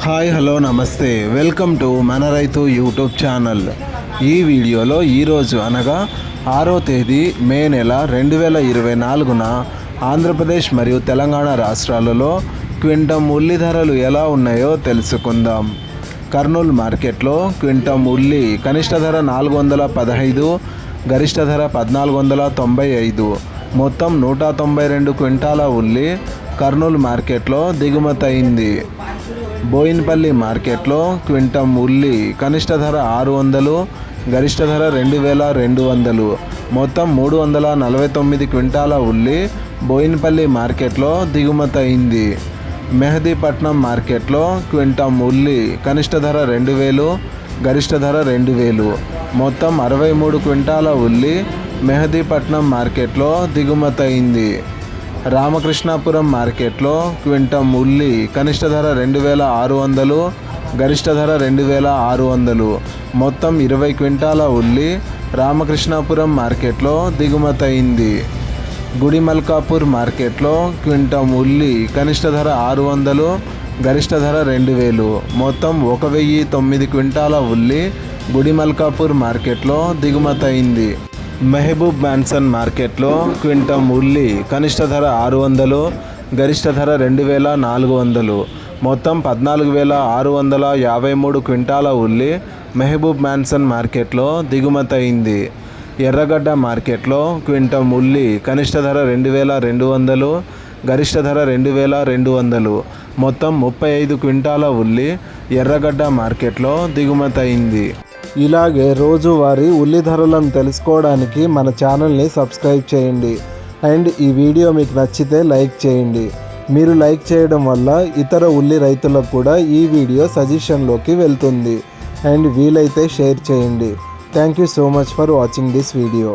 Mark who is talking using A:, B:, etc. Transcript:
A: Hi hello నమస్తే, welcome to మన రైతు యూట్యూబ్ ఛానల్. ఈ వీడియోలో ఈరోజు అనగా 6వ తేదీ మే నెల 2024న ఆంధ్రప్రదేశ్ మరియు తెలంగాణ రాష్ట్రాలలో క్వింటం ఉల్లి ధరలు ఎలా ఉన్నాయో తెలుసుకుందాం. కర్నూలు మార్కెట్లో క్వింటం ఉల్లి కనిష్ట ధర 415, గరిష్ట ధర 1495, మొత్తం 192 క్వింటాల ఉల్లి కర్నూలు మార్కెట్లో దిగుమతి అయింది. బోయినపల్లి మార్కెట్లో క్వింటం ఉల్లి కనిష్ట ధర 600, గరిష్ట ధర 2200, మొత్తం 349 క్వింటాల ఉల్లి బోయినపల్లి మార్కెట్లో దిగుమతి అయింది. మెహదీపట్నం మార్కెట్లో క్వింటం ఉల్లి కనిష్ట ధర 2000, గరిష్ట ధర 2000, మొత్తం 63 క్వింటాల ఉల్లి మెహదీపట్నం మార్కెట్లో దిగుమతి అయింది. రామకృష్ణాపురం మార్కెట్లో క్వింటం ఉల్లి కనిష్ట ధర 2600, గరిష్ట ధర 2600, మొత్తం 20 క్వింటాల ఉల్లి రామకృష్ణాపురం మార్కెట్లో దిగుమతి అయింది. గుడిమల్కాపూర్ మార్కెట్లో క్వింటం ఉల్లి కనిష్ట ధర 600, గరిష్ట ధర 2000, మొత్తం 1009 క్వింటాల ఉల్లి గుడిమల్కాపూర్ మార్కెట్లో దిగుమతి అయింది. మహబూబ్ మ్యాన్సన్ మార్కెట్లో క్వింటం ఉల్లి కనిష్ట ధర 600, గరిష్ట ధర 2400, మొత్తం 14653 క్వింటాల ఉల్లి మహబూబ్ మ్యాన్సన్ మార్కెట్లో దిగుమతి అయింది. ఎర్రగడ్డ మార్కెట్లో క్వింటం ఉల్లి కనిష్ట ధర 2200, గరిష్ట ధర 2200, మొత్తం 35 క్వింటాల ఉల్లి ఎర్రగడ్డ మార్కెట్లో దిగుమతి అయింది. ఇలాగే రోజువారీ ఉల్లి ధరలను తెలుసుకోవడానికి మన ఛానల్ని సబ్స్క్రైబ్ చేయండి. అండ్ ఈ వీడియో మీకు నచ్చితే లైక్ చేయండి. మీరు లైక్ చేయడం వల్ల ఇతర ఉల్లి రైతులకు కూడా ఈ వీడియో సజెషన్లోకి వెళ్తుంది. అండ్ వీలైతే షేర్ చేయండి. Thank you so much for watching this video.